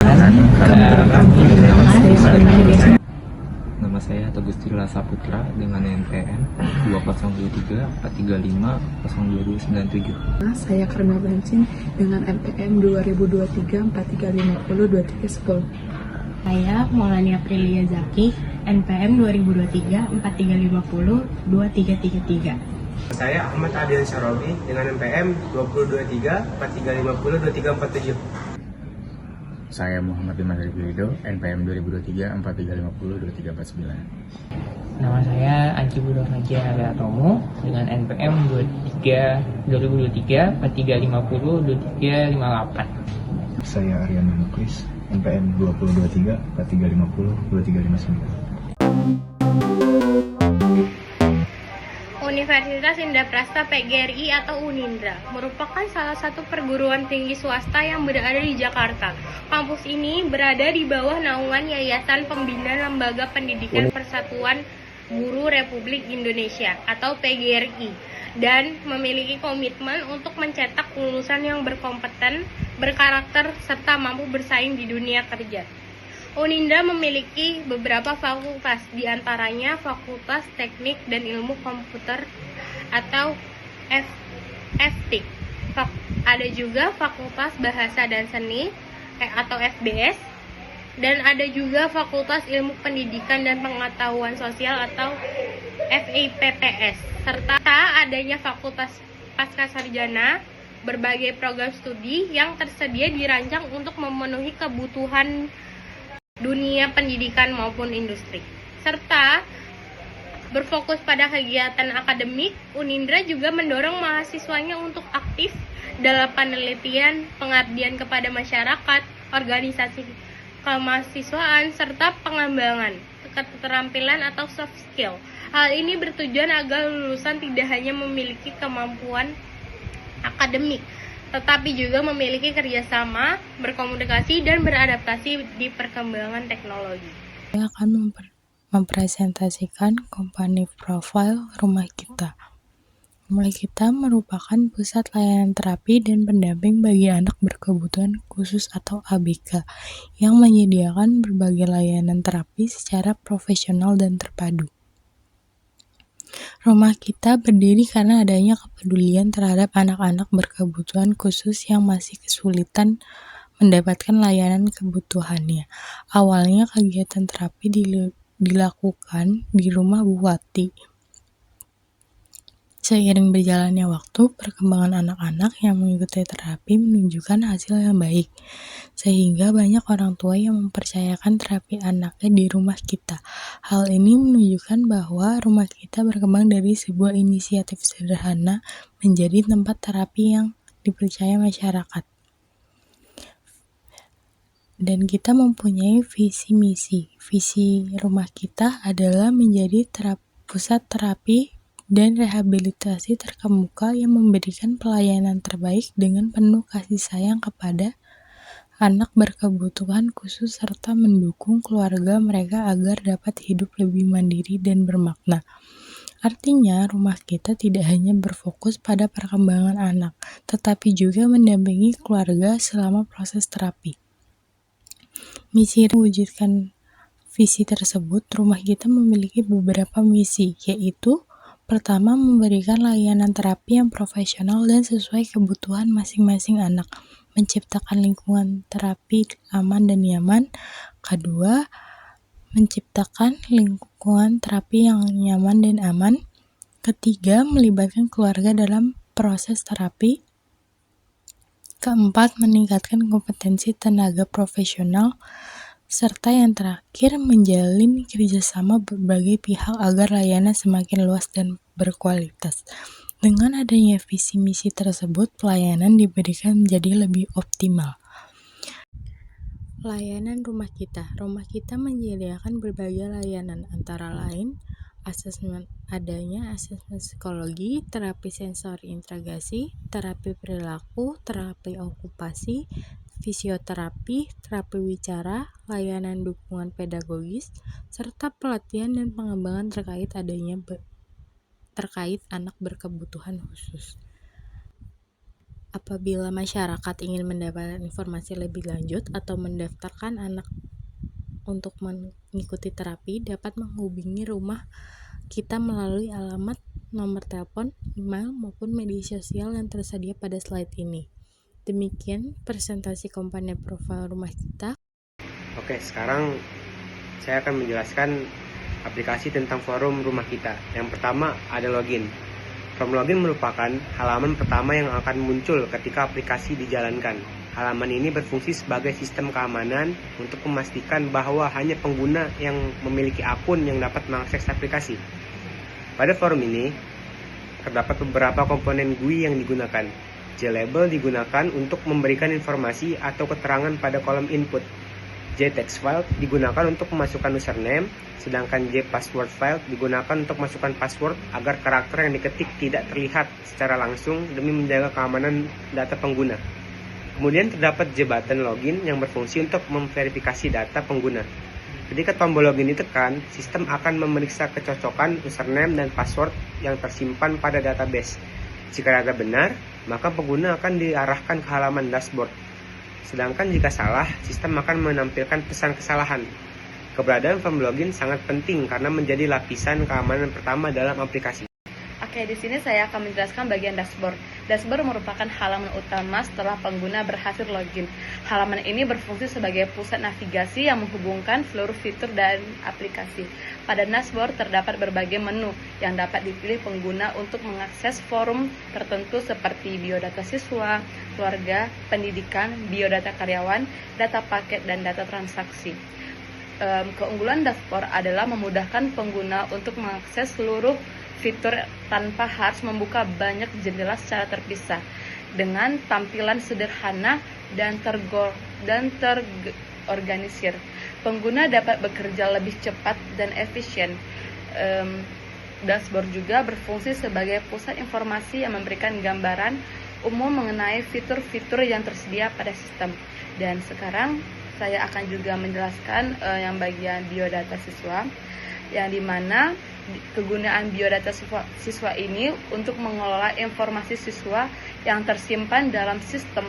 Nama saya Teguh Tila Saputra dengan NPM 2023 435 02297. Saya Karma Bensin dengan NPM 2023 4350 2310. Saya Maulani Aprilia Zaki, NPM 2023 4350 2333. Saya Ahmad Adil Syarabi dengan NPM 2023 4350 2347. Saya Muhammad Iman Rido, NPM 2023 4350 2349. Nama saya Anci Budo Fajar Agatomo dengan NPM 2023 4350 2358. Saya Ariana Muklis, NPM 2023 4350 2359. Universitas Indraprasta PGRI atau Unindra merupakan salah satu perguruan tinggi swasta yang berada di Jakarta. Kampus ini berada di bawah naungan Yayasan Pembina Lembaga Pendidikan Persatuan Guru Republik Indonesia atau PGRI dan memiliki komitmen untuk mencetak lulusan yang berkompeten, berkarakter, serta mampu bersaing di dunia kerja. Unindra memiliki beberapa fakultas, diantaranya Fakultas Teknik dan Ilmu Komputer atau FTIK. Ada juga Fakultas Bahasa dan Seni atau FBS, dan ada juga Fakultas Ilmu Pendidikan dan Pengetahuan Sosial atau FIPPS, serta adanya Fakultas Pascasarjana, berbagai program studi yang tersedia dirancang untuk memenuhi kebutuhan dunia pendidikan maupun industri. Serta berfokus pada kegiatan akademik, Unindra juga mendorong mahasiswanya untuk aktif dalam penelitian, pengabdian kepada masyarakat, organisasi kemahasiswaan, serta pengembangan keterampilan atau soft skill. Hal ini bertujuan agar lulusan tidak hanya memiliki kemampuan akademik, tetapi juga memiliki kerjasama, berkomunikasi, dan beradaptasi di perkembangan teknologi. Saya akan mempresentasikan company profile Rumah Kita. Rumah Kita merupakan pusat layanan terapi dan pendamping bagi anak berkebutuhan khusus atau ABK yang menyediakan berbagai layanan terapi secara profesional dan terpadu. Rumah Kita berdiri karena adanya kepedulian terhadap anak-anak berkebutuhan khusus yang masih kesulitan mendapatkan layanan kebutuhannya. Awalnya kegiatan terapi dilakukan di rumah Bu Wati. Seiring berjalannya waktu, perkembangan anak-anak yang mengikuti terapi menunjukkan hasil yang baik, sehingga banyak orang tua yang mempercayakan terapi anaknya di Rumah Kita. Hal ini menunjukkan bahwa Rumah Kita berkembang dari sebuah inisiatif sederhana menjadi tempat terapi yang dipercaya masyarakat. Dan kita mempunyai visi misi. Visi Rumah Kita adalah menjadi pusat terapi dan rehabilitasi terkemuka yang memberikan pelayanan terbaik dengan penuh kasih sayang kepada anak berkebutuhan khusus serta mendukung keluarga mereka agar dapat hidup lebih mandiri dan bermakna. Artinya, Rumah Kita tidak hanya berfokus pada perkembangan anak, tetapi juga mendampingi keluarga selama proses terapi. Misi mewujudkan visi tersebut, Rumah Kita memiliki beberapa misi, yaitu pertama, memberikan layanan terapi yang profesional dan sesuai kebutuhan masing-masing anak, menciptakan lingkungan terapi aman dan nyaman. Kedua, menciptakan lingkungan terapi yang nyaman dan aman. Ketiga, melibatkan keluarga dalam proses terapi. Keempat, meningkatkan kompetensi tenaga profesional. Serta yang terakhir, menjalin kerjasama berbagai pihak agar layanan semakin luas dan berkualitas. Dengan adanya visi misi tersebut, pelayanan diberikan menjadi lebih optimal. Layanan Rumah Kita. Rumah Kita menyediakan berbagai layanan, antara lain adanya asesmen psikologi, terapi sensori integrasi, terapi perilaku, terapi okupasi, fisioterapi, terapi wicara, layanan dukungan pedagogis, serta pelatihan dan pengembangan terkait anak berkebutuhan khusus. Apabila masyarakat ingin mendapatkan informasi lebih lanjut atau mendaftarkan anak untuk mengikuti terapi, dapat menghubungi rumah kita melalui alamat, nomor telepon, email, maupun media sosial yang tersedia pada slide ini. Demikian presentasi komponen profil rumah kita. Oke, sekarang saya akan menjelaskan aplikasi tentang forum rumah kita. Yang pertama ada login. Form login merupakan halaman pertama yang akan muncul ketika aplikasi dijalankan. Halaman ini berfungsi sebagai sistem keamanan untuk memastikan bahwa hanya pengguna yang memiliki akun yang dapat mengakses aplikasi. Pada forum ini, terdapat beberapa komponen GUI yang digunakan. JLabel digunakan untuk memberikan informasi atau keterangan pada kolom input. JText file digunakan untuk memasukkan username, sedangkan JPassword file digunakan untuk masukkan password agar karakter yang diketik tidak terlihat secara langsung demi menjaga keamanan data pengguna. Kemudian terdapat JButton login yang berfungsi untuk memverifikasi data pengguna. Ketika tombol login ditekan, sistem akan memeriksa kecocokan username dan password yang tersimpan pada database. Jika data benar, maka pengguna akan diarahkan ke halaman dashboard. Sedangkan jika salah, sistem akan menampilkan pesan kesalahan. Keberadaan form login sangat penting karena menjadi lapisan keamanan pertama dalam aplikasi. Oke, di sini saya akan menjelaskan bagian dashboard. Dashboard merupakan halaman utama setelah pengguna berhasil login. Halaman ini berfungsi sebagai pusat navigasi yang menghubungkan seluruh fitur dan aplikasi. Pada dashboard terdapat berbagai menu yang dapat dipilih pengguna untuk mengakses forum tertentu seperti biodata siswa, keluarga, pendidikan, biodata karyawan, data paket, dan data transaksi. Keunggulan dashboard adalah memudahkan pengguna untuk mengakses seluruh fitur tanpa harus membuka banyak jendela secara terpisah. Dengan tampilan sederhana dan terorganisir, pengguna dapat bekerja lebih cepat dan efisien. Dashboard juga berfungsi sebagai pusat informasi yang memberikan gambaran umum mengenai fitur-fitur yang tersedia pada sistem. Dan sekarang saya akan juga menjelaskan yang bagian biodata siswa, yang dimana kegunaan biodata siswa ini untuk mengelola informasi siswa yang tersimpan dalam sistem.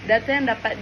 Data yang dapat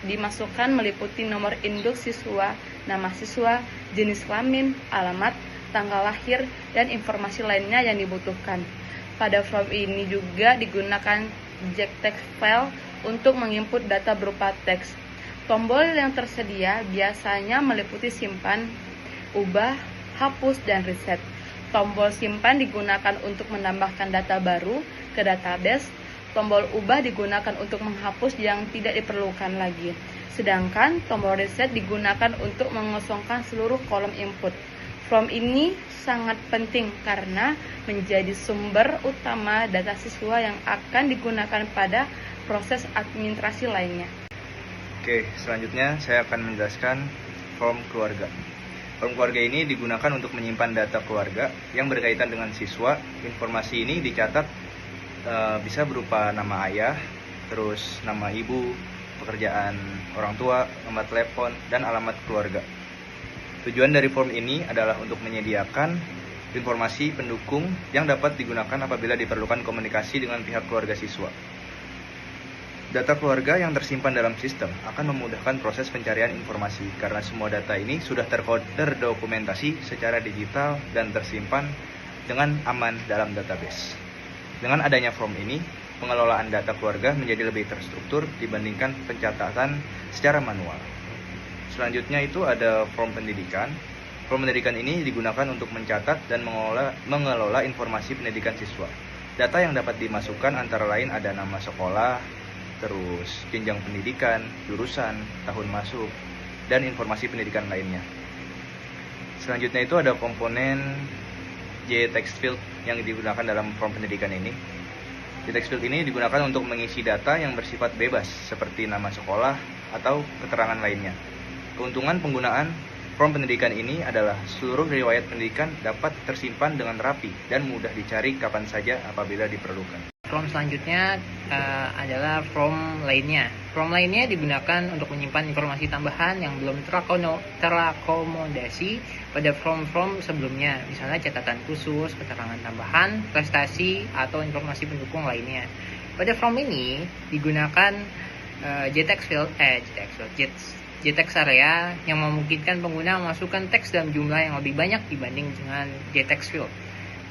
dimasukkan meliputi nomor induk siswa, nama siswa, jenis kelamin, alamat, tanggal lahir, dan informasi lainnya yang dibutuhkan. Pada form ini juga digunakan JText file untuk menginput data berupa teks. Tombol yang tersedia biasanya meliputi simpan, ubah, hapus, dan reset. Tombol simpan digunakan untuk menambahkan data baru ke database. Tombol ubah digunakan untuk menghapus yang tidak diperlukan lagi. Sedangkan tombol reset digunakan untuk mengosongkan seluruh kolom input. Form ini sangat penting karena menjadi sumber utama data siswa yang akan digunakan pada proses administrasi lainnya. Oke, selanjutnya saya akan menjelaskan form keluarga. Form keluarga ini digunakan untuk menyimpan data keluarga yang berkaitan dengan siswa. Informasi ini dicatat bisa berupa nama ayah, terus nama ibu, pekerjaan orang tua, nomor telepon, dan alamat keluarga. Tujuan dari form ini adalah untuk menyediakan informasi pendukung yang dapat digunakan apabila diperlukan komunikasi dengan pihak keluarga siswa. Data keluarga yang tersimpan dalam sistem akan memudahkan proses pencarian informasi karena semua data ini sudah terdokumentasi secara digital dan tersimpan dengan aman dalam database. Dengan adanya form ini, pengelolaan data keluarga menjadi lebih terstruktur dibandingkan pencatatan secara manual. Selanjutnya itu ada form pendidikan. Form pendidikan ini digunakan untuk mencatat dan mengelola informasi pendidikan siswa. Data yang dapat dimasukkan antara lain ada nama sekolah, terus jenjang pendidikan, jurusan, tahun masuk, dan informasi pendidikan lainnya. Selanjutnya itu ada komponen JText field yang digunakan dalam form pendidikan ini. JText field ini digunakan untuk mengisi data yang bersifat bebas seperti nama sekolah atau keterangan lainnya. Keuntungan penggunaan form pendidikan ini adalah seluruh riwayat pendidikan dapat tersimpan dengan rapi dan mudah dicari kapan saja apabila diperlukan. Form selanjutnya adalah form lainnya. Form lainnya digunakan untuk menyimpan informasi tambahan yang belum terakomodasi pada form-form sebelumnya, misalnya catatan khusus, keterangan tambahan, prestasi, atau informasi pendukung lainnya. Pada form ini digunakan JTEX area yang memungkinkan pengguna memasukkan teks dalam jumlah yang lebih banyak dibanding dengan JTEX field.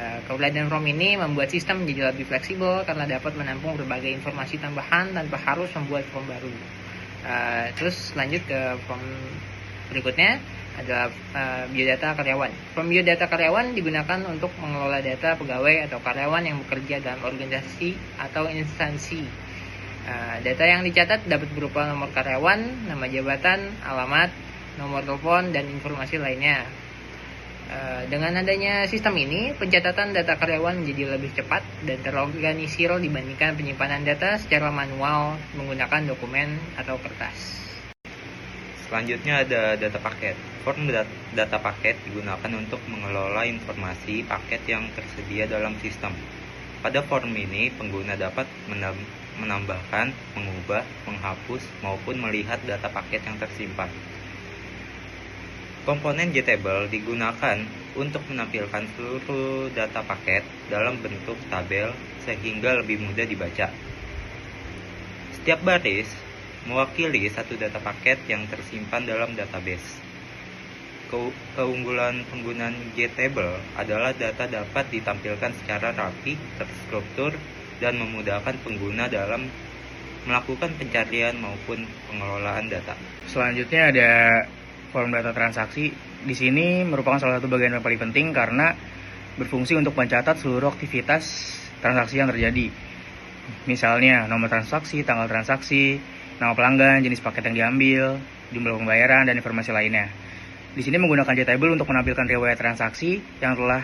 Keberadaan form ini membuat sistem menjadi lebih fleksibel karena dapat menampung berbagai informasi tambahan tanpa harus membuat form baru. Terus lanjut ke form berikutnya adalah biodata karyawan. Form biodata karyawan digunakan untuk mengelola data pegawai atau karyawan yang bekerja dalam organisasi atau instansi. Data yang dicatat dapat berupa nomor karyawan, nama jabatan, alamat, nomor telepon, dan informasi lainnya. Dengan adanya sistem ini, pencatatan data karyawan menjadi lebih cepat dan terorganisir dibandingkan penyimpanan data secara manual menggunakan dokumen atau kertas. Selanjutnya ada data paket. Form data paket digunakan untuk mengelola informasi paket yang tersedia dalam sistem. Pada form ini, pengguna dapat menambahkan, mengubah, menghapus, maupun melihat data paket yang tersimpan. Komponen JTable digunakan untuk menampilkan seluruh data paket dalam bentuk tabel sehingga lebih mudah dibaca. Setiap baris mewakili satu data paket yang tersimpan dalam database. Keunggulan penggunaan JTable adalah data dapat ditampilkan secara rapi, terstruktur, dan memudahkan pengguna dalam melakukan pencarian maupun pengelolaan data. Selanjutnya ada form data transaksi. Di sini merupakan salah satu bagian yang paling penting karena berfungsi untuk mencatat seluruh aktivitas transaksi yang terjadi. Misalnya nomor transaksi, tanggal transaksi, nama pelanggan, jenis paket yang diambil, jumlah pembayaran, dan informasi lainnya. Di sini menggunakan JTable untuk menampilkan riwayat transaksi yang telah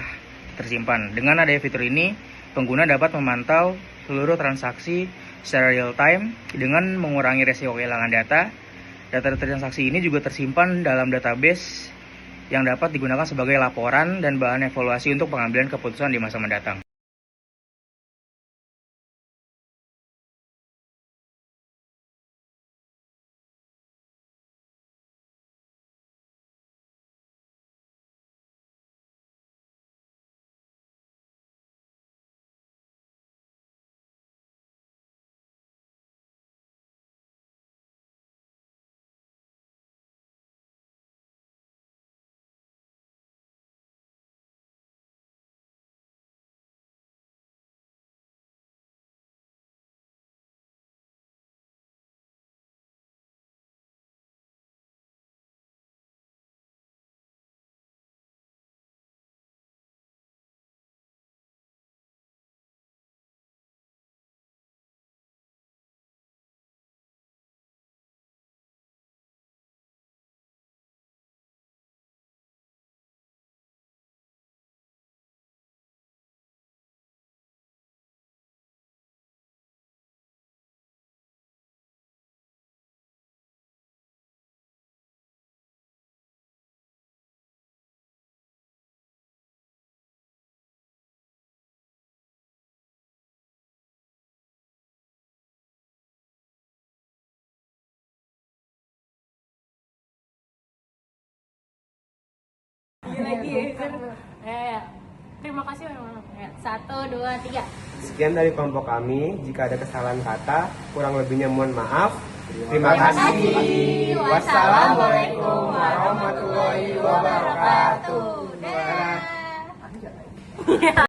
tersimpan. Dengan adanya fitur ini, pengguna dapat memantau seluruh transaksi secara real time dengan mengurangi resiko kehilangan data. Data transaksi ini juga tersimpan dalam database yang dapat digunakan sebagai laporan dan bahan evaluasi untuk pengambilan keputusan di masa mendatang. Terima kasih. 1, 2, 3. Sekian dari kelompok kami. Jika ada kesalahan kata, kurang lebihnya mohon maaf. Terima kasih. Wassalamualaikum warahmatullahi wabarakatuh.